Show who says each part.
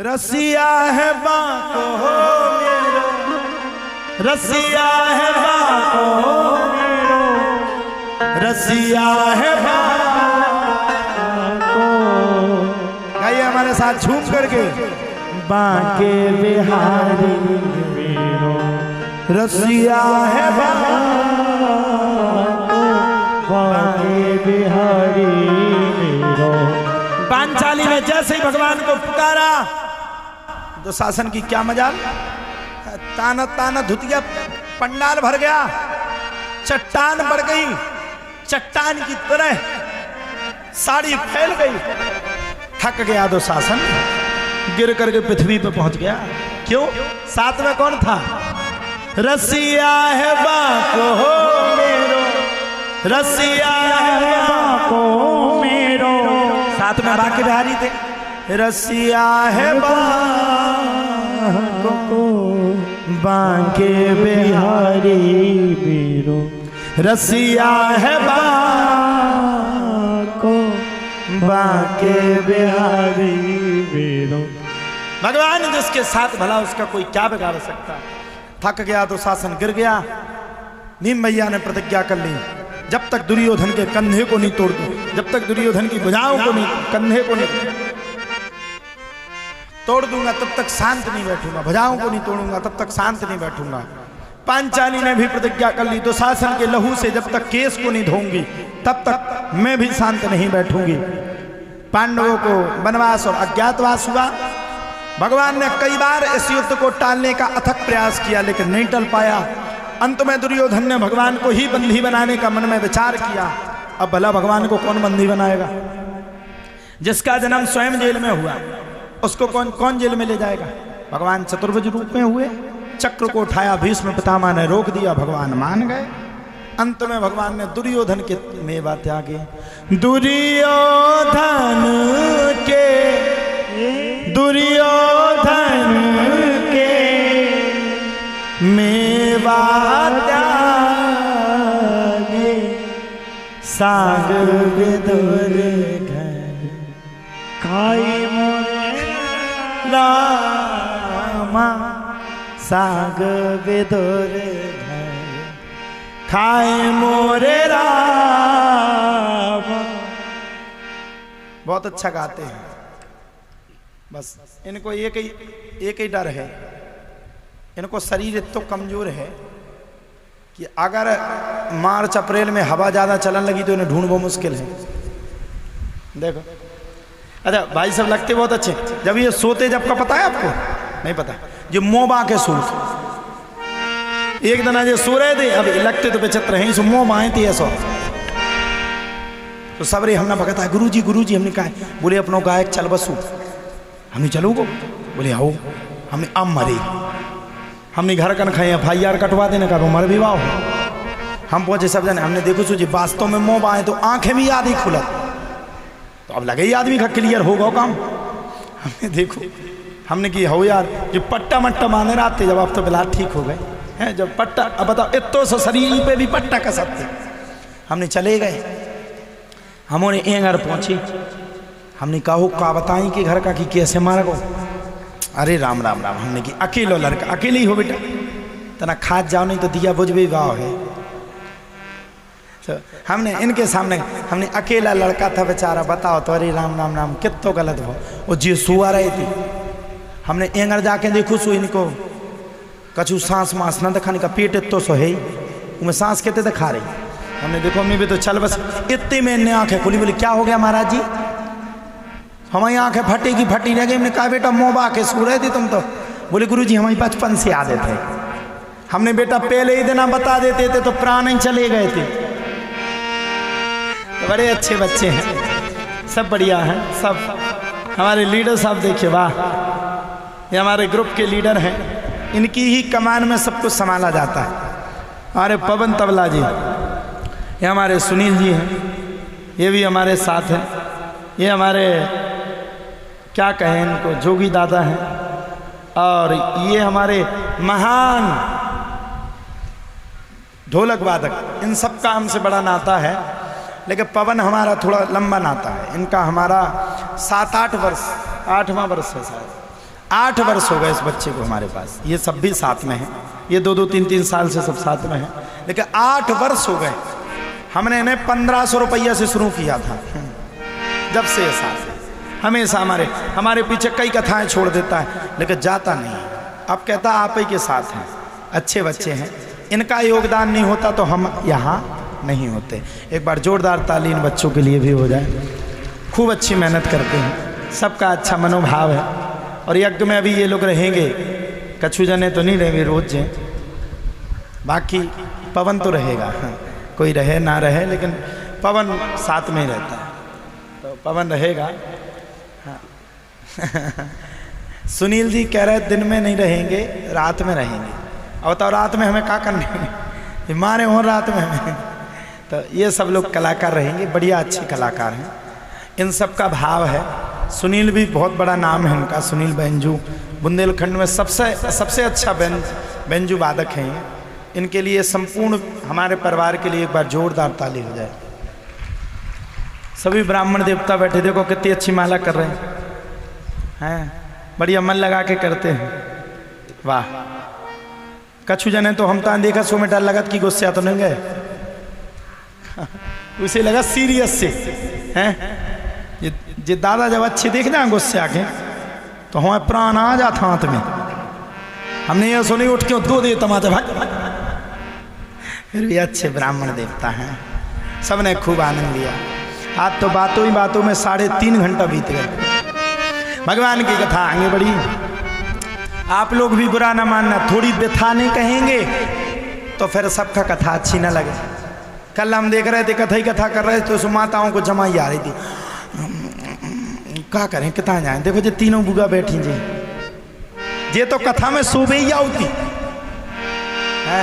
Speaker 1: रसिया है बाको मेरो, रसिया है बाको मेरो, रसिया है बाको। गाइए हमारे साथ झूम करके। बाके बिहारी मेरो, रसिया है बाको, बाके बिहारी मेरो। पांचाली ने जैसे ही भगवान को पुकारा तो शासन की क्या मजाल, ताना ताना धुतिया पंडाल भर गया, चट्टान बढ़ गई, चट्टान की तरह साड़ी फैल गई। थक गया तो शासन गिर करके पृथ्वी पे पहुंच गया। क्यों? साथ में कौन था? रसिया है बाको मेरो, रसिया है बाको मेरो। साथ में बाके बिहारी थे। रसिया है बाको, बाके बिहारी मेरो, रसिया है बाको, बाके बिहारी मेरो। भगवान जिसके साथ भला उसका कोई क्या बिगाड़ सकता। थक गया तो शासन गिर गया। नीम भैया ने प्रतिज्ञा कर ली, जब तक दुर्योधन के कंधे को नहीं तोड़ दूं, जब तक दुर्योधन की भुजाओं को नहीं, कंधे को नहीं तोड़ दूंगा तब तक शांत नहीं बैठूंगा, भुजाओं को नहीं तोड़ूंगा तब तक शांत नहीं बैठूंगा। पांचाली ने भी प्रतिज्ञा कर ली, तो शासन के लहू से जब तक केस को नहीं धोऊंगी तब तक मैं भी शांत नहीं बैठूंगी। पांडवों को वनवास और अज्ञातवास हुआ। भगवान ने कई बार इस युद्ध को टालने का अथक प्रयास किया लेकिन नहीं टल पाया। अंत में दुर्योधन ने भगवान को ही बंदी बनाने का मन में विचार किया। अब भला भगवान को कौन बंदी बनाएगा? जिसका जन्म स्वयं जेल में हुआ उसको कौन जेल में ले जाएगा? भगवान चतुर्भुज रूप में हुए, चक्र को उठाया, भीष्म पितामह ने रोक दिया, भगवान मान गए। अंत में भगवान ने दुर्योधन के मेवा त्यागे। दुर्योधन के मेवा त्यागे, सागर विदुर घर खाई मोरे रामा, सागर विदुर घर खाए मोरे रामा। बहुत अच्छा गाते हैं, बस इनको एक ही डर है, इनको शरीर इतना कमजोर है कि अगर मार्च अप्रैल में हवा ज्यादा चलन लगी तो इन्हें ढूंढना मुश्किल है। देखो, अच्छा भाई सब लगते बहुत अच्छे। जब ये सोते जब का पता है आपको? नहीं पता। जो मोबा के सूट एक दिन आज सो रहे थे, अब लगते तो बेचत्र हैं, सो मोह आए थे ऐसा। तो सबरे हमने भगता है, गुरुजी हमने कहा, बोले अपनो गायक चल बसू। हमने चलोगो? बोले आओ। हमने अब मरे, हमने घर कन खाए FIR कटवा देने का, मर भी वाह। हम पहुंचे सब जने, हमने देखो सो जी वास्तव में मोह आए तो आंखें भी आधी खुलत, तो अब लगे ही आदमी का क्लियर होगा काम। हमने देखो, हमने की हो यार जो पट्टा मट्टा माने रहते, जब आप तो बिलाट ठीक हो गए हैं, जब पट्टा, अब बताओ इतो सो शरीर पे भी पट्टा का सकते। हमने चले गए, हमने एक घर पहुंचे, हमने कहो का बताई कि घर का कि कैसे मार गो। अरे राम राम राम। हमने की अकेलो लड़का, अकेले ही हो बेटा, तना खाद जाओ नहीं तो दिया बुझ भी गाँव है। तो हमने इनके सामने, हमने अकेला लड़का था बेचारा, बताओ तो अरे राम राम राम कितो गलत हो। वो जी सुआ रही थी, हमने एंगर जाके देखो सो इनको कछु सांस मांस न दिखाने का, पेट इतो सो है उनमें सांस कितने दिखा रही। हमने देखो मम्मी भी तो चल बस, इतने में इन्हें आंखें खुली। बोली क्या हो गया महाराज जी? हमारी आंखें फटी रह गई। हमने कहा बेटा मोबा के सो रहे थे तुम तो? बोले गुरुजी हमारी बचपन से आदत है। हमने बेटा पहले ही दिन बता देते थे तो प्राण ही चले गए थे। तो बड़े अच्छे बच्चे हैं, सब बढ़िया हैं सब। हमारे लीडर साहब देखिए, वाह, ये हमारे ग्रुप के लीडर हैं, इनकी ही कमान में सब कुछ संभाला जाता है। हमारे पवन तबला जी, ये हमारे सुनील जी हैं, ये भी हमारे साथ हैं। ये हमारे क्या कहें इनको, जोगी दादा हैं। और ये हमारे महान ढोलक वादक, इन सब का हमसे बड़ा नाता है। लेकिन पवन हमारा थोड़ा लंबा नाता है, इनका हमारा 7-8 वर्ष, 8वां वर्ष है शायद। 8 वर्ष हो गए इस बच्चे को हमारे पास, ये सब भी साथ में हैं, ये 2-2, 3-3 साल से सब साथ में हैं, लेकिन 8 वर्ष हो गए। हमने इन्हें 1500 रुपया से शुरू किया था, जब से ये साथ है। हमेशा हमारे पीछे कई कथाएं छोड़ देता है, लेकिन जाता नहीं। अब कहता आप ही के साथ हैं, अच्छे बच्चे हैं, इनका योगदान नहीं होता तो हम यहाँ नहीं होते। एक बार जोरदार ताली इन बच्चों के लिए भी हो जाए। खूब अच्छी मेहनत करते हैं, सबका अच्छा मनोभाव है। और यज्ञ में अभी ये लोग रहेंगे, कछु जने तो नहीं रहेंगे रोज जे, बाकी पवन तो रहेगा। हाँ, कोई रहे ना रहे, लेकिन पवन साथ में ही रहता है, तो पवन रहेगा। हाँ। सुनील जी कह रहे दिन में नहीं रहेंगे, रात में रहेंगे। और तो रात में हमें क्या करने हैं, मारे हो रात में हमें। तो ये सब लोग कलाकार रहेंगे, बढ़िया अच्छे कलाकार हैं, इन सब का भाव है। सुनील भी बहुत बड़ा नाम है उनका, सुनील बेंजू बुंदेलखंड में सबसे अच्छा बेंजू वादक हैं ये। इनके लिए संपूर्ण हमारे परिवार के लिए एक बार जोरदार ताली हो जाए। सभी ब्राह्मण देवता बैठे, देखो कितनी अच्छी माला कर रहे हैं, बढ़िया मन लगा के करते हैं, वाह। कछु जने तो हम तो देखा 100 मीटर लगत की गुस्सा तो नहीं गए, उसे लगा सीरियस से हैं। ये दादा जब अच्छे देखना गुस्से के तो हमारे प्राण आ जाता हाथ में। हमने ये सुनी उठ के 2 दे तमाचा भाग। फिर भी अच्छे ब्राह्मण देवता हैं, सबने खूब आनंद लिया। आज तो बातों ही बातों में 3.5 घंटा बीत गए। भगवान की कथा आगे बढ़ी। आप लोग भी बुरा ना मानना, थोड़ी व्यथा नहीं कहेंगे तो फिर सबका कथा अच्छी ना लगे। कल हम देख रहे थे, कथा कर रहे थे, तो माताओं को जमाई आ रही थी, क्या करें कितना जाए। देखो जी तीनों बुआ बैठी जी, ये तो कथा में शोभे ही होती है।